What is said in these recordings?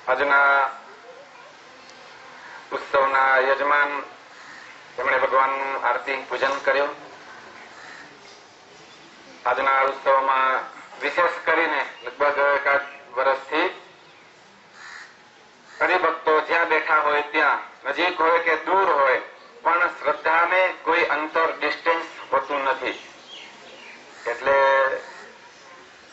આજના ઉત્સવના યજમાન તેમણે ભગવાનનું આરતી પૂજન કર્યું. આજના ઉત્સવમાં વિશેષ કરીને લગભગ એકાદ વર્ષથી હરિભક્તો જ્યાં બેઠા હોય ત્યાં, નજીક હોય કે દૂર હોય, પણ શ્રદ્ધાને કોઈ અંતર ડિસ્ટન્સ હોતું નથી. એટલે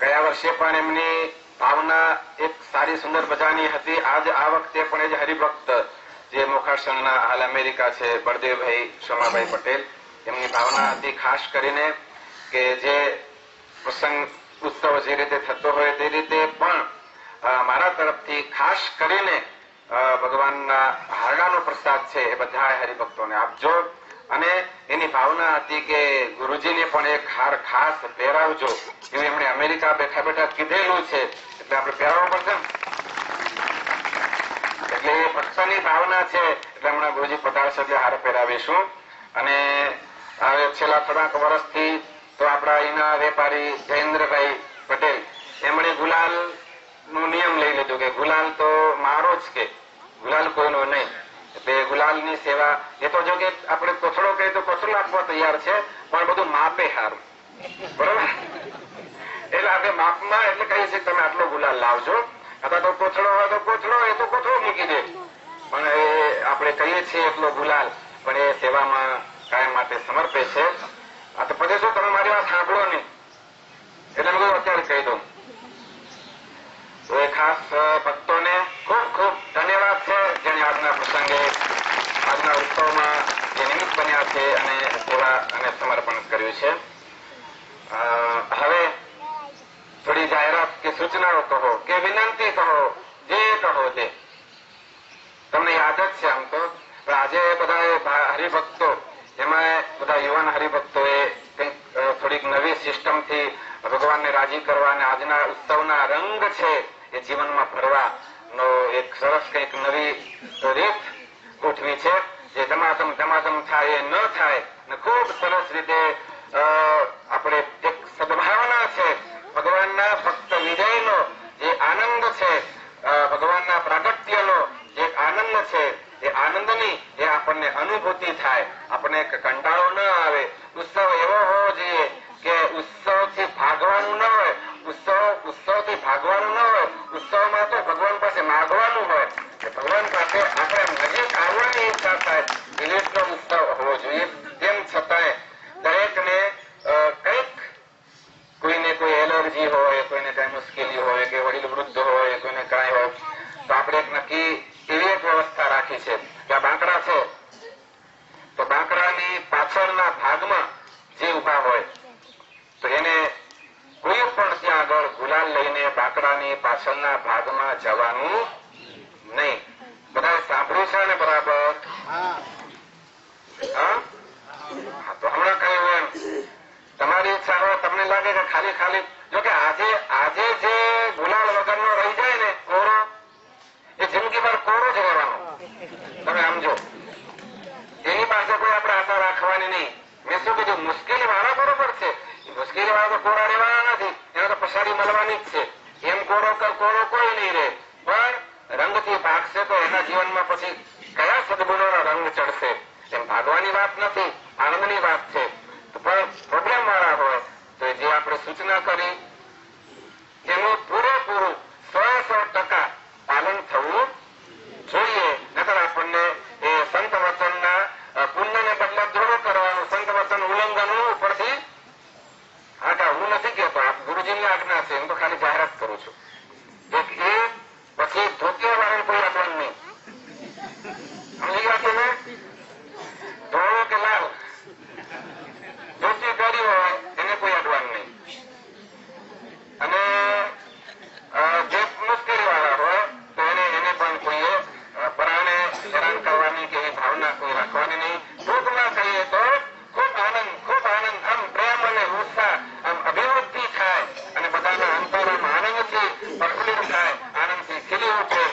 ગયા વર્ષે પણ એમની ભાવના એક સારી સુંદર મજાની હતી. આજ આ વખતે પણ એ જ હરિભક્ત જે મોખાસણના હાલ અમેરિકા છે, બળદેવભાઈ સોમાભાઈ પટેલ, એમની ભાવના હતી ખાસ કરીને કે જે પ્રસંગ ઉત્સવ જે રીતે થતો હોય તે રીતે પણ મારા તરફથી ખાસ કરીને ભગવાનના હારડાનો પ્રસાદ છે એ બધા હરિભક્તોને આપજો. અને એની ભાવના હતી કે ગુરુજીને પણ એક હાર ખાસ પહેરાવજો, એવું એમણે અમેરિકા બેઠા બેઠા કીધેલું છે, એટલે આપણે પહેરાવવું પડશે. એટલે એ ભક્તની ભાવના છે, એટલે હમણાં ગુરુજી પધારશે એટલે હાર પહેરાવીશું. અને હવે છેલ્લા થોડાક વર્ષથી તો આપણા અહીંના વેપારી જયેન્દ્રભાઈ પટેલ એમણે ગુલાલ નું નિયમ લઈ લીધું કે ગુલાલ તો મારો જ, કે ગુલાલ કોઈનો નહીં. એટલે ગુલાલની સેવા એ તો જો કે આપણે કોથળો કહીએ તો કોથળો આપવા તૈયાર છે, પણ બધું માપે સારું, બરોબર. એટલે આપણે માપમાં એટલે કહીએ છીએ તમે આટલો ગુલાલ લાવજો, અથવા તો કોથળો હોય તો કોથળો, એ તો કોથળો મૂકી દે, પણ એ આપણે કહીએ છીએ એટલો ગુલાલ, પણ એ સેવામાં કાયમ માટે સમર્પે છે. આ તો પછી શું, તમે મારી વાત સાંભળો નહીં એટલે હું અત્યારે કહી દઉં. તો એ ખાસ ભક્તોને ખૂબ ખૂબ ધન્યવાદ છે જેને આજના પ્રસંગે, આજના ઉત્સવમાં જે નિમિત્ત બન્યા છે અને સેવા અને સમર્પણ કર્યું છે. હવે થોડી જાહેરાત કે સૂચનાઓ કહો કે વિનંતી કહો, જે કહો તે તમને યાદ જ છે આમ તો. પણ આજે બધા હરિભક્તો, એમાં બધા યુવાન હરિભક્તોએ કંઈક થોડીક નવી સિસ્ટમથી ભગવાનને રાજી કરવા અને આજના ઉત્સવના રંગ છે એ જીવનમાં ભરવાનો એક સરસ કંઈક નવી રીત ગોઠવી છે, જે ધમાધમ થાય એ ન થાય ને ખૂબ સરસ રીતે આપણે એક સદભાવના છે, ભગવાનના ભક્ત વિજયનો જે આનંદ છે, ભગવાનના પ્રાગટ્યનો જે આનંદ છે, એ આનંદની એ આપણને અનુભૂતિ થાય, આપણને કંટાળો ન આવે. ઉત્સવ એવો હોવો જોઈએ કે ઉત્સવથી ભાગવાનું ન હોય, ઉત્સવથી ભાગવાનું ન હોય, ઉત્સવમાં તો ભગવાન પાસે માગવાનું હોય, કે ભગવાન પાસે આપણે નજીક આવવાની ઈચ્છા થાય, એ રીતનો ઉત્સવ હોવો જોઈએ. તેમ છતાંય દરેકને કંઈક, કોઈને કોઈ એલર્જી હોય, કોઈને કઈ મુશ્કેલી હોય, કે વડીલ વૃદ્ધ હોય, કોઈને કાંઈ હોય, તો આપણે એક નક્કી એવી એક વ્યવસ્થા રાખી છે કે આ બાંકડા છે, તો બાંકડાની પાછળના ભાગમાં જે ઉભા હોય તો એને કોઈ પણ ત્યાં આગળ ગુલાલ લઈને બાંકડાની પાછળના ભાગમાં જવાનું નહીં. બધા સાંભળ્યું છે ને બરાબર? હા, તો હમણાં કહ્યું એમ તમારી ઈચ્છા હોય, તમને લાગે કે ખાલી જો કે આજે જે ગુલાલ વગરનો રહી જાય ને કોરો, એ જિંદગીભર કોરો જ રહેવાનો. તમે સમજો, એની પાસે કોઈ આપણે આશા રાખવાની નહીં. મેં શું કીધું, મુશ્કેલી વાળા બરોબર છે, મુશ્કેલી વાળા તો કોરા રહેવાના નથી, એને તો પછાડી મળવાની જ છે. એમ કોરો કોઈ નહીં રહે, પણ રંગથી ભાગશે તો એના જીવનમાં પછી કયા સદગુણોનો રંગ ચડશે. એમ ભાગવાની વાત નથી, આનંદની વાત છે. પણ પ્રોબ્લેમ વાળા હોય તો જે આપણે સૂચના કરી એનું પૂરેપૂરું 100% પાલન થવું જોઈએ. નકર આપણને એ સંત વચનના પુણ્યને બદલે દ્રોહ કરવાનું, સંત વચન ઉલ્લંઘન ઉપરથી. હા, હું નથી કહેતો, ગુરુજીની આજ્ઞા છે, હું તો ખાલી જાહેરાત કરું છું. એક એ પછી ધોતિયા વાળાને કોઈ આપવાનું નહીં. સમજી ગયા કે ને? ધોળો કે લાલ ધોતી પહેરી હોય એને કોઈ અડવાનું નહીં. અને જે મુશ્કેલી વાળા હોય તો એને પણ કોઈએ પરાણે હેરાન કરવાની કે એવી ભાવના કોઈ રાખવાની નહીં. ટૂંકમાં કહીએ તો ખૂબ આનંદ, આમ પ્રેમ અને ઉત્સાહ, આમ અભિવૃદ્ધિ થાય અને બધાના અંતરમાં આનંદથી પ્રફુલ્લિત થાય, આનંદથી ખીલી ઉઠે.